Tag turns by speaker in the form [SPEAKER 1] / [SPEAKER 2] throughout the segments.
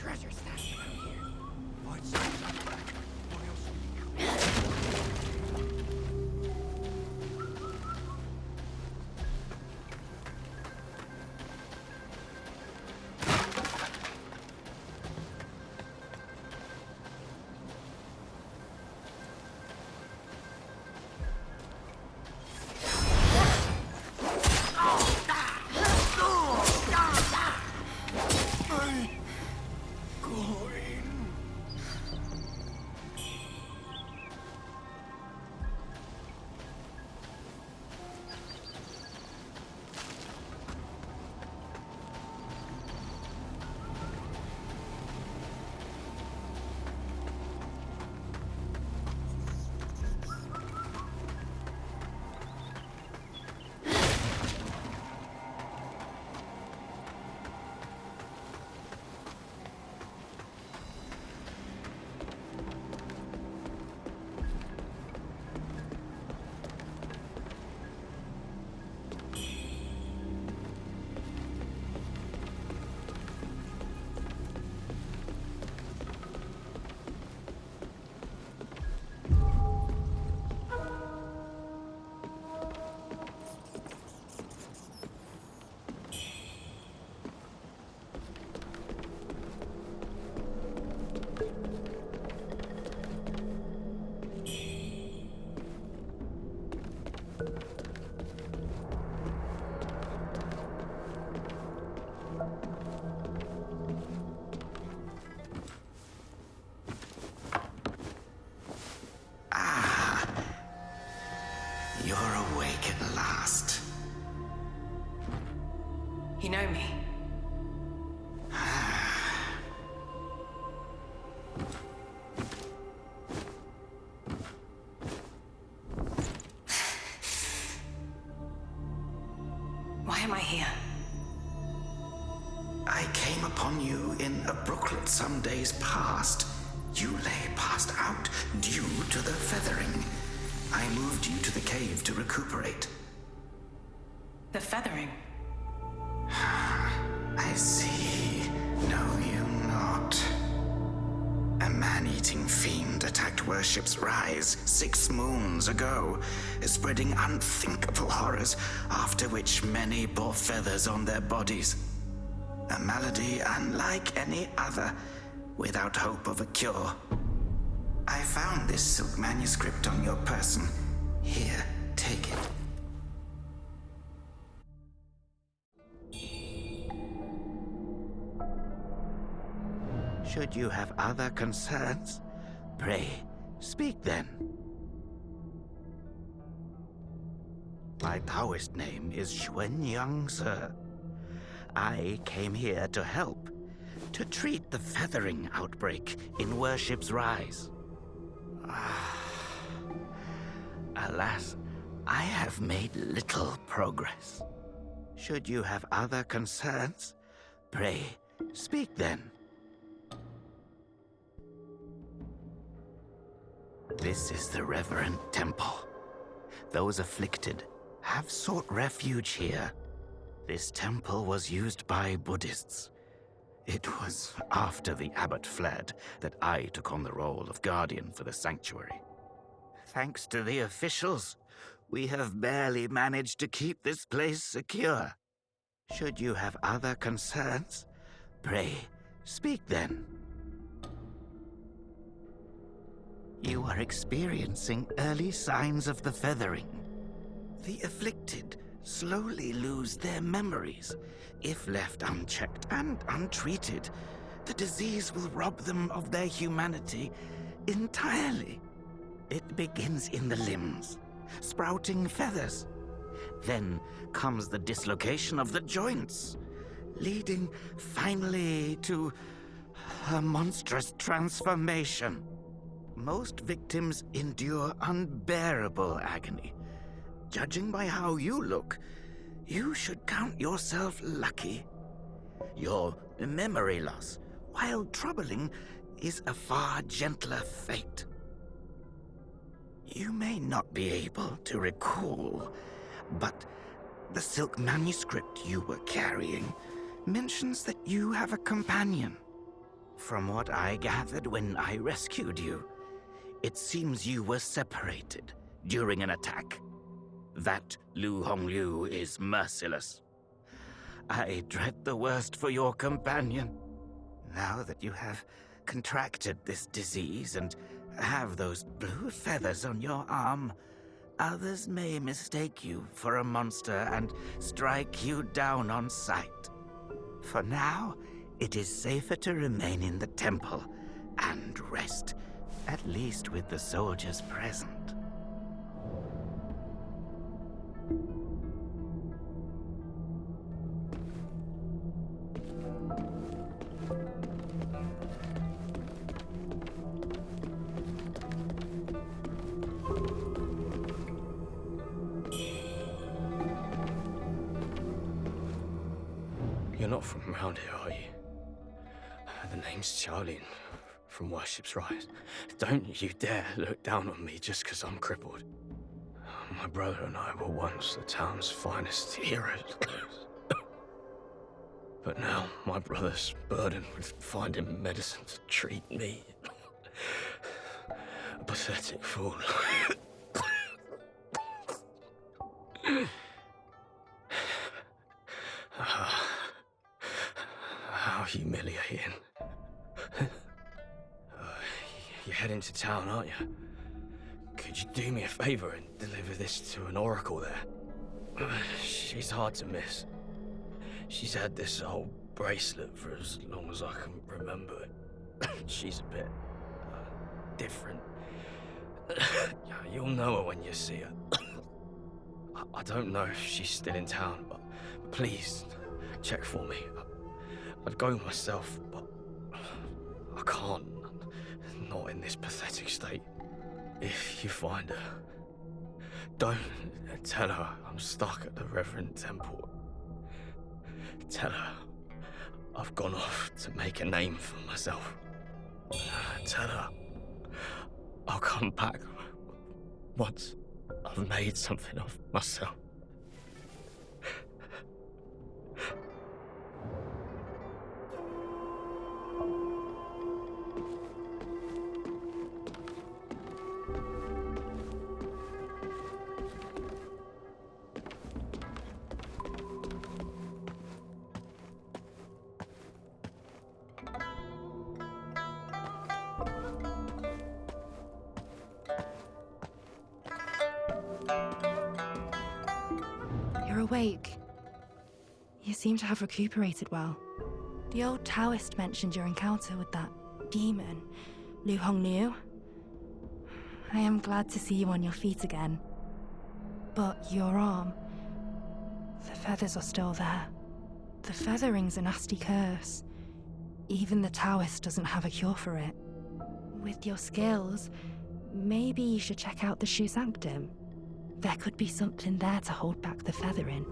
[SPEAKER 1] treasure stashed around here. What's what else would be
[SPEAKER 2] You're awake at last.
[SPEAKER 3] You know me? Why am I here?
[SPEAKER 2] I came upon you in a brooklet some days past. You lay passed out due to the feathering. I moved you to the cave to recuperate.
[SPEAKER 3] The feathering?
[SPEAKER 2] I see. Know you not. A man-eating fiend attacked Worship's Rise 6 moons ago, spreading unthinkable horrors, after which many bore feathers on their bodies. A malady unlike any other, without hope of a cure. I found this silk manuscript on your person. Here, take it. Should you have other concerns, pray, speak then. My Taoist name is Xuanyang, sir. I came here to help, to treat the feathering outbreak in Worship's Rise. Alas, I have made little progress. Should you have other concerns, pray, speak then. This is the reverent temple. Those afflicted have sought refuge here. This temple was used by Buddhists. It was after the abbot fled that I took on the role of guardian for the sanctuary. Thanks to the officials, we have barely managed to keep this place secure. Should you have other concerns, pray, speak then. You are experiencing early signs of the feathering. The afflicted slowly lose their memories. If left unchecked and untreated, the disease will rob them of their humanity entirely. It begins in the limbs, sprouting feathers. Then comes the dislocation of the joints, leading finally to a monstrous transformation. Most victims endure unbearable agony. Judging by how you look, you should count yourself lucky. Your memory loss, while troubling, is a far gentler fate. You may not be able to recall, but the silk manuscript you were carrying mentions that you have a companion. From what I gathered when I rescued you, it seems you were separated during an attack. That Lu Hongliu is merciless. I dread the worst for your companion. Now that you have contracted this disease and have those blue feathers on your arm, others may mistake you for a monster and strike you down on sight. For now, it is safer to remain in the temple and rest, at least with the soldiers present.
[SPEAKER 1] You're not from around here, are you? The name's Xiaolin, from Worship's Rise. Don't you dare look down on me just because I'm crippled. My brother and I were once the town's finest heroes. But now my brother's burdened with finding medicine to treat me. A pathetic fool. How humiliating. You're heading to town, aren't you? Could you do me a favor and deliver this to an oracle there? She's hard to miss. She's had this old bracelet for as long as I can remember. She's a bit different. You'll know her when you see her. I don't know if she's still in town, but please check for me. I'd go myself, but I can't. Not in this pathetic state. If you find her, don't tell her I'm stuck at the Reverend Temple. Tell her I've gone off to make a name for myself. Tell her I'll come back once I've made something of myself.
[SPEAKER 4] awake. You seem to have recuperated well. The old Taoist mentioned your encounter with that demon, Wuchang Liu. I am glad to see you on your feet again. But your arm, the feathers are still there. The feathering's a nasty curse. Even the Taoist doesn't have a cure for it. With your skills, maybe you should check out the Shu Sanctum. There could be something there to hold back the feathering.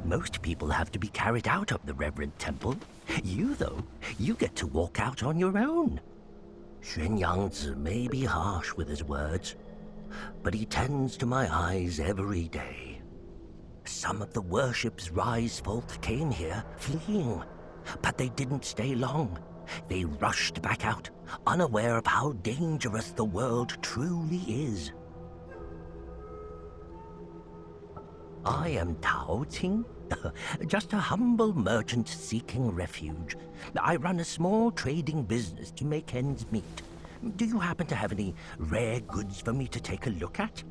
[SPEAKER 5] Most people have to be carried out of the Reverend Temple. You, though, you get to walk out on your own. Xuan Yangzi may be harsh with his words, but he tends to my eyes every day. Some of the worship's rise folk came here, fleeing, but they didn't stay long. They rushed back out, unaware of how dangerous the world truly is. I am Tao Ting, just a humble merchant seeking refuge. I run a small trading business to make ends meet. Do you happen to have any rare goods for me to take a look at?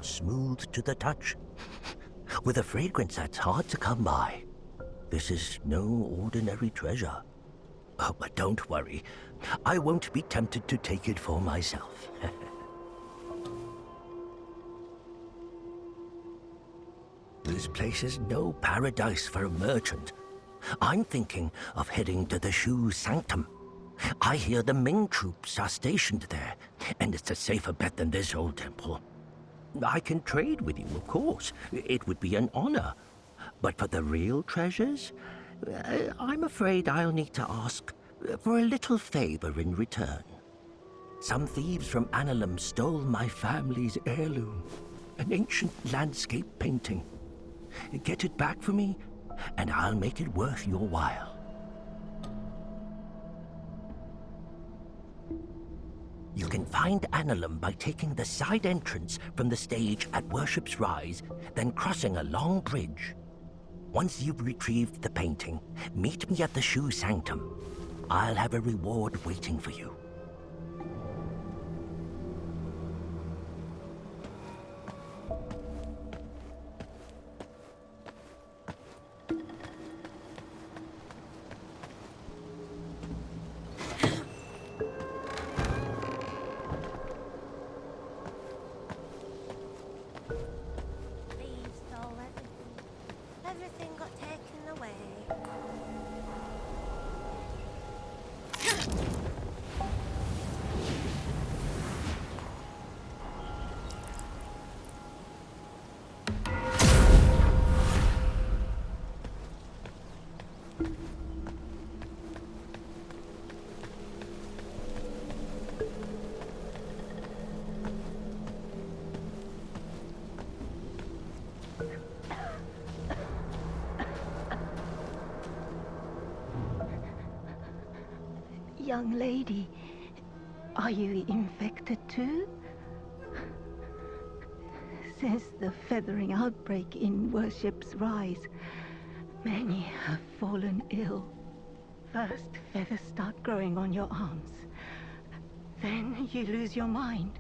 [SPEAKER 5] Smooth to the touch, with a fragrance that's hard to come by. This is no ordinary treasure. Oh, but don't worry, I won't be tempted to take it for myself. This place is no paradise for a merchant. I'm thinking of heading to the Shu Sanctum. I hear the Ming troops are stationed there, and it's a safer bet than this old temple. I can trade with you, of course. It would be an honor. But for the real treasures, I'm afraid I'll need to ask for a little favor in return. Some thieves from Annalum stole my family's heirloom, an ancient landscape painting. Get it back for me, and I'll make it worth your while. You can find Annalum by taking the side entrance from the stage at Worship's Rise, then crossing a long bridge. Once you've retrieved the painting, meet me at the Shu Sanctum. I'll have a reward waiting for you.
[SPEAKER 6] Thieves stole everything. Everything got taken away.
[SPEAKER 7] Young lady, are you infected too? Since the feathering outbreak in Worship's Rise, many have fallen ill. First, feathers start growing on your arms. Then you lose your mind.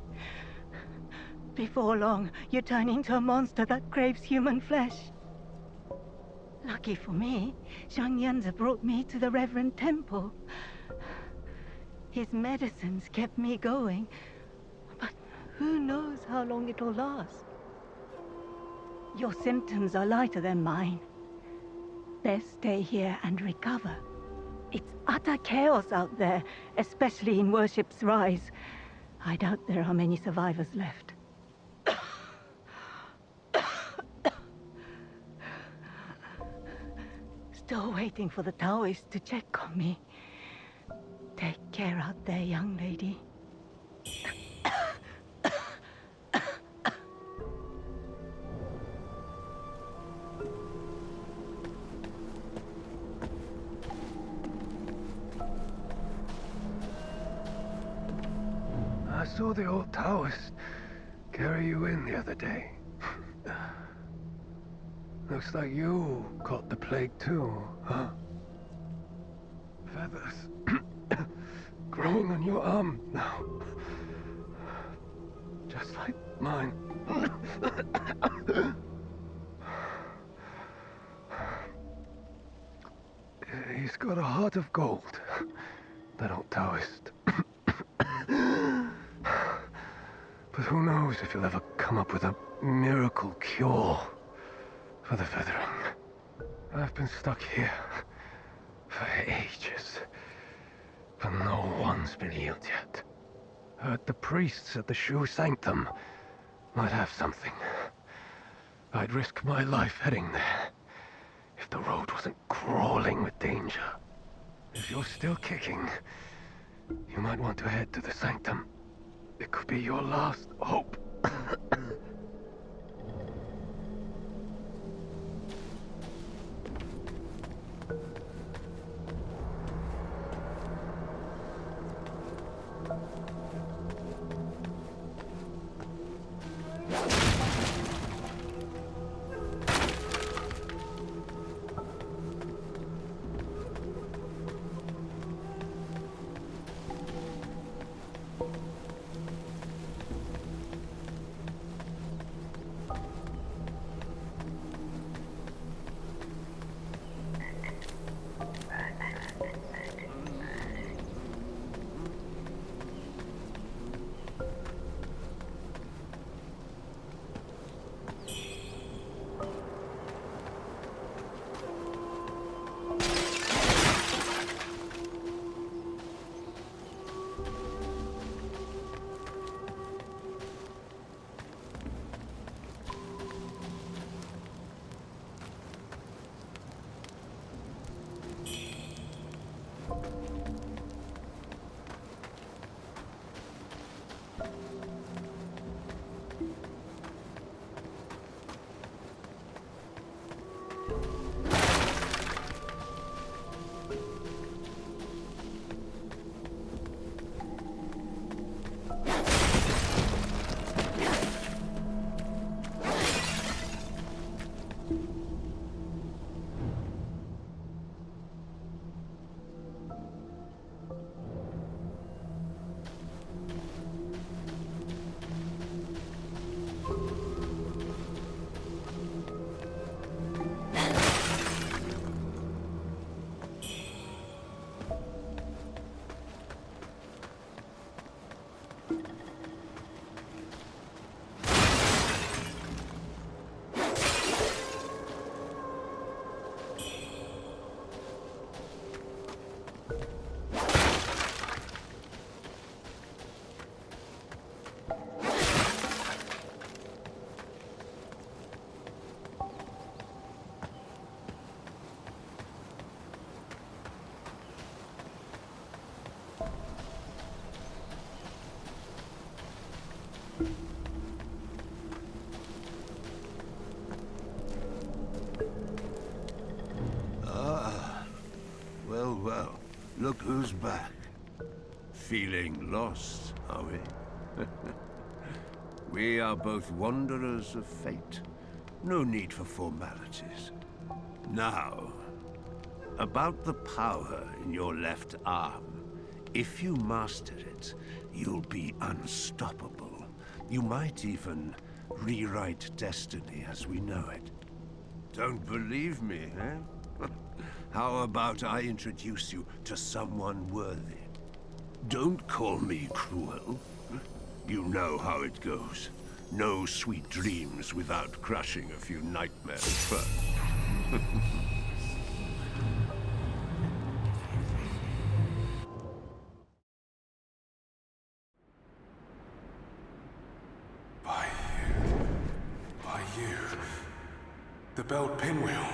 [SPEAKER 7] Before long, you turn into a monster that craves human flesh. Lucky for me, Zhang Yanzi brought me to the Reverend Temple. His medicines kept me going, but who knows how long it'll last? Your symptoms are lighter than mine. Best stay here and recover. It's utter chaos out there, especially in Worship's Rise. I doubt there are many survivors left. Still waiting for the Taoists to check on me. Take care out there, young lady.
[SPEAKER 8] I saw the old Taoist carry you in the other day. Looks like you caught the plague too, huh? Feathers growing on your arm now. Just like mine. He's got a heart of gold, that old Taoist. But who knows if he'll ever come up with a miracle cure for the feathering. I've been stuck here for ages, but no one's been healed yet. Heard the priests at the Shu Sanctum might have something. I'd risk my life heading there if the road wasn't crawling with danger. If you're still kicking, you might want to head to the Sanctum. It could be your last hope.
[SPEAKER 9] Well, look who's back. Feeling lost, are we? We are both wanderers of fate. No need for formalities. Now, about the power in your left arm. If you master it, you'll be unstoppable. You might even rewrite destiny as we know it. Don't believe me, eh? How about I introduce you to someone worthy? Don't call me cruel. You know how it goes. No sweet dreams without crushing a few nightmares first.
[SPEAKER 10] By you. The belt pinwheel.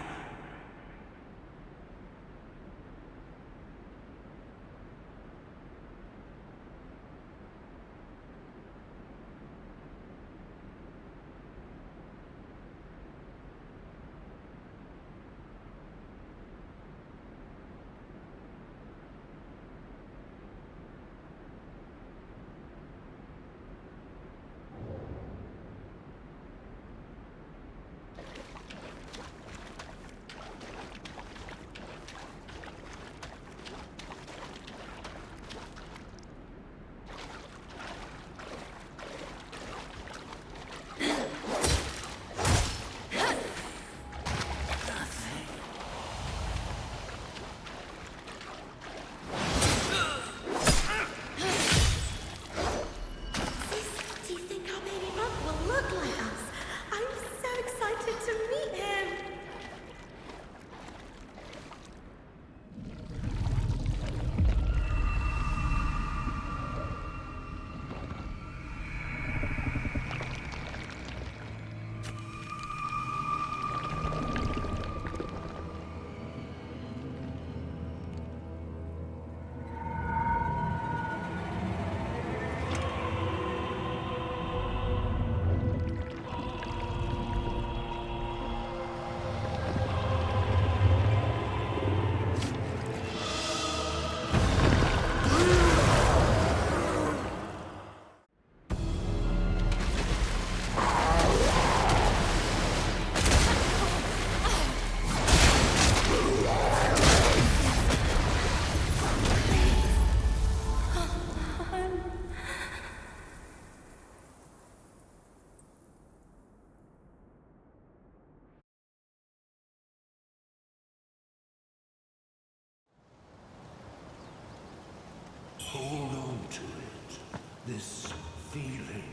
[SPEAKER 9] Hold on to it. This feeling.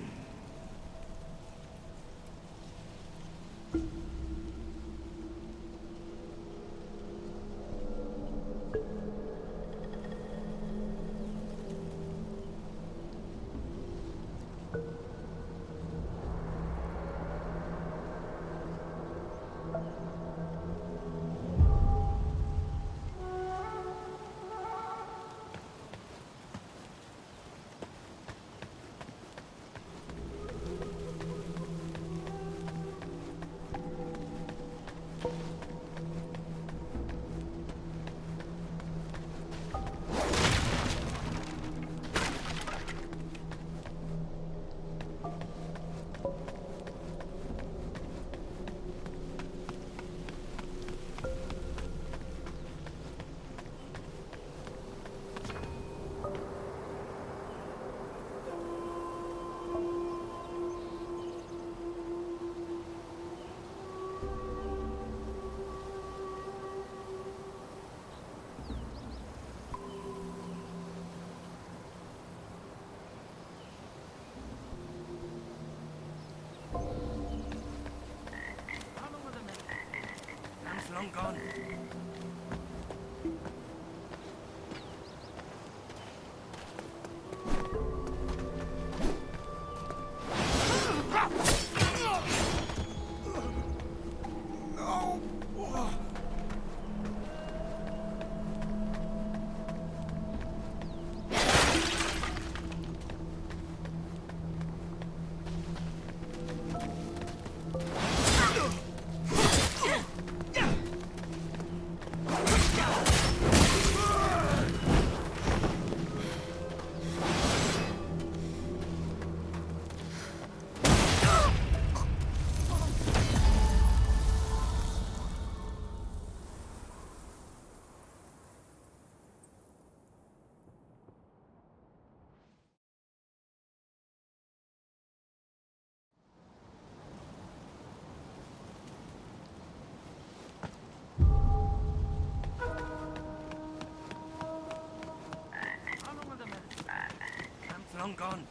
[SPEAKER 1] Long gone. Long gone.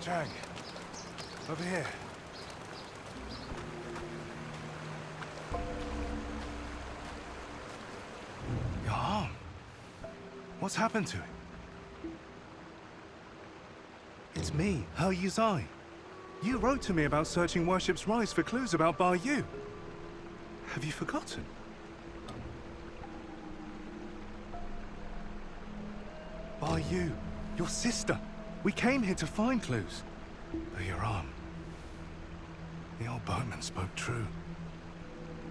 [SPEAKER 8] Wuchang, over here. Your arm. What's happened to it? It's me, He Yuzai. You wrote to me about searching Worship's Rise for clues about Bar Yu. Have you forgotten? Bar Yu, your sister. We came here to find clues. But your arm. The old boatman spoke true.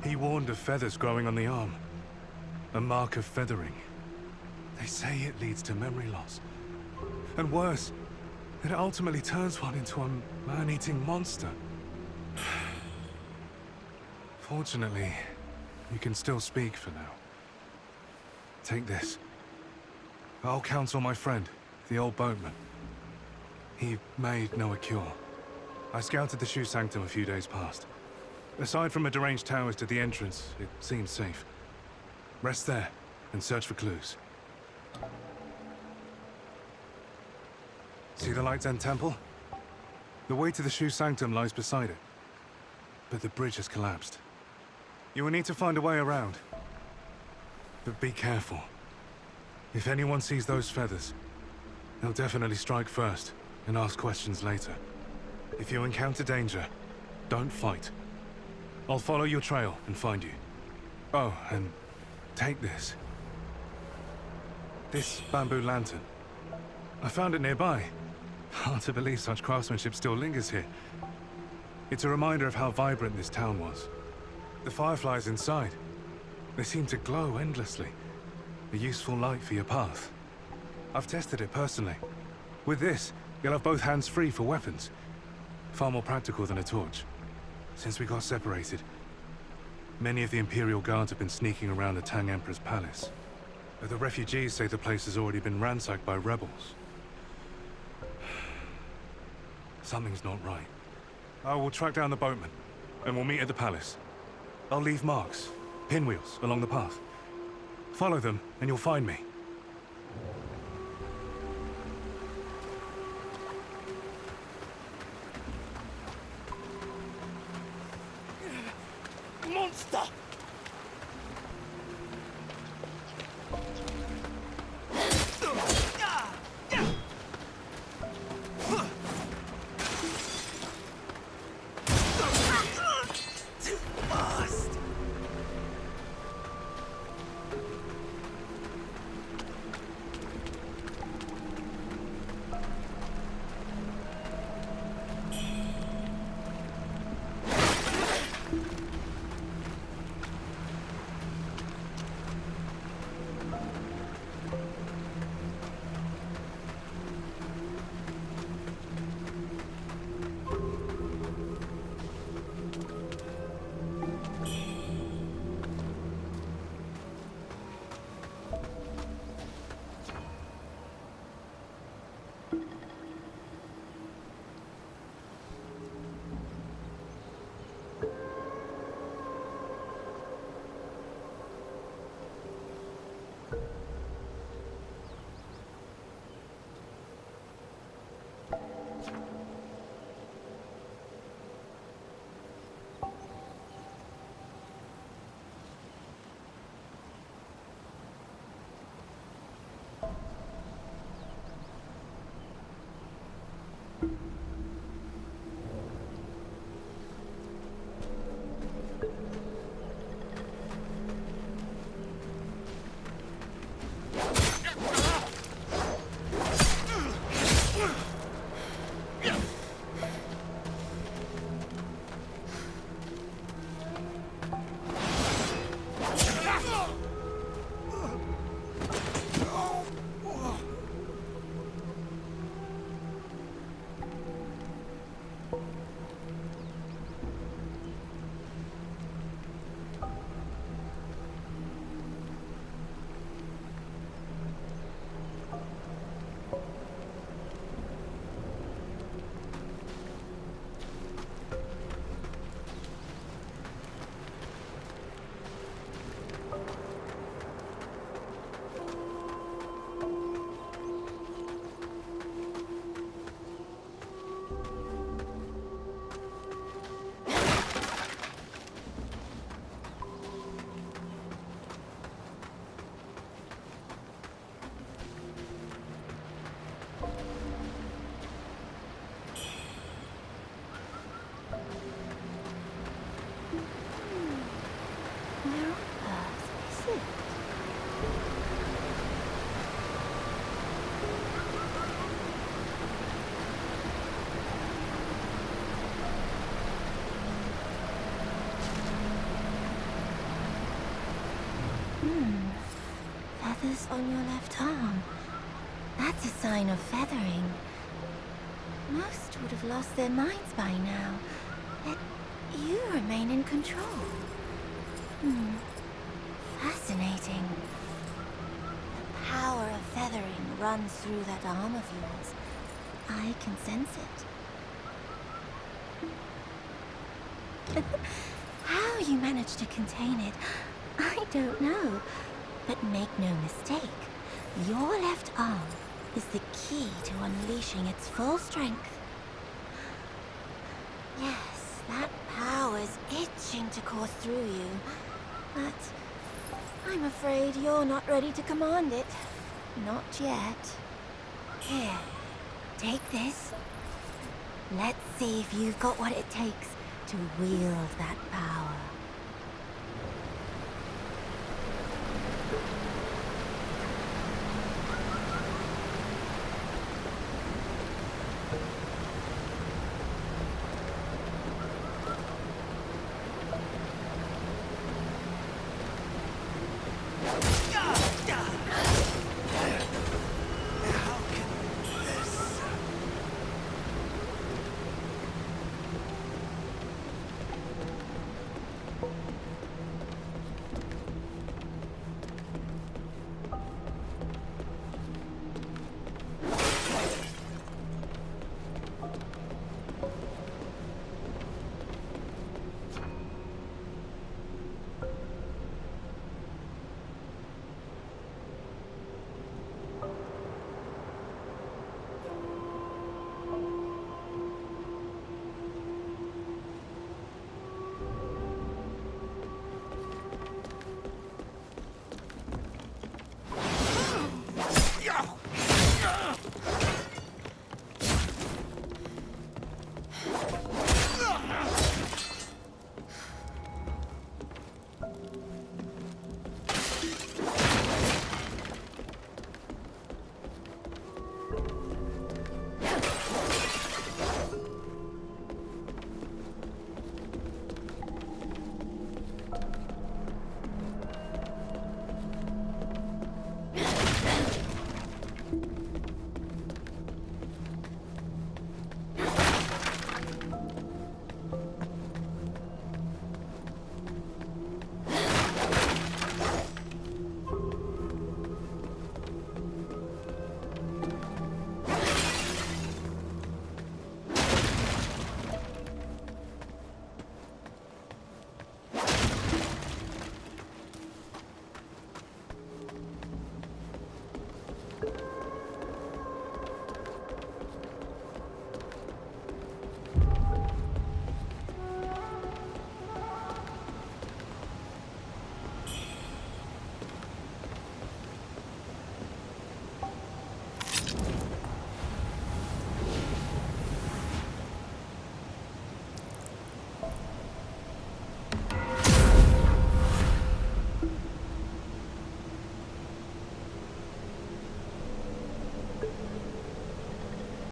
[SPEAKER 8] He warned of feathers growing on the arm. A mark of feathering. They say it leads to memory loss. And worse, it ultimately turns one into a man-eating monster. Fortunately, you can still speak for now. Take this. I'll counsel my friend, the old boatman. He made no cure. I scouted the Shoe Sanctum a few days past. Aside from a deranged towers to the entrance, it seems safe. Rest there and search for clues. See the Light's End Temple? The way to the Shoe Sanctum lies beside it. But the bridge has collapsed. You will need to find a way around.
[SPEAKER 10] But be careful. If anyone sees those feathers, they'll definitely strike first and ask questions later. If you encounter danger, don't fight. I'll follow your trail and find you. Oh, and take this. This bamboo lantern. I found it nearby. Hard to believe such craftsmanship still lingers here. It's a reminder of how vibrant this town was. The fireflies inside, they seem to glow endlessly. A useful light for your path. I've tested it personally. With this, you'll have both hands free for weapons. Far more practical than a torch. Since we got separated, many of the Imperial Guards have been sneaking around the Tang Emperor's palace. But the refugees say the place has already been ransacked by rebels. Something's not right. I will track down the boatman, and we'll meet at the palace. I'll leave marks, pinwheels, along the path. Follow them, and you'll find me.
[SPEAKER 2] Monster! Too fast!
[SPEAKER 6] Feathers on your left arm. That's a sign of feathering. Most would have lost their minds by now. Yet you remain in control. Fascinating. The power of feathering runs through that arm of yours. I can sense it. How you managed to contain it, I don't know. But make no mistake, your left arm is the key to unleashing its full strength. Yes, that power is itching to course through you, but I'm afraid you're not ready to command it. Not yet. Here, take this. Let's see if you've got what it takes to wield that power.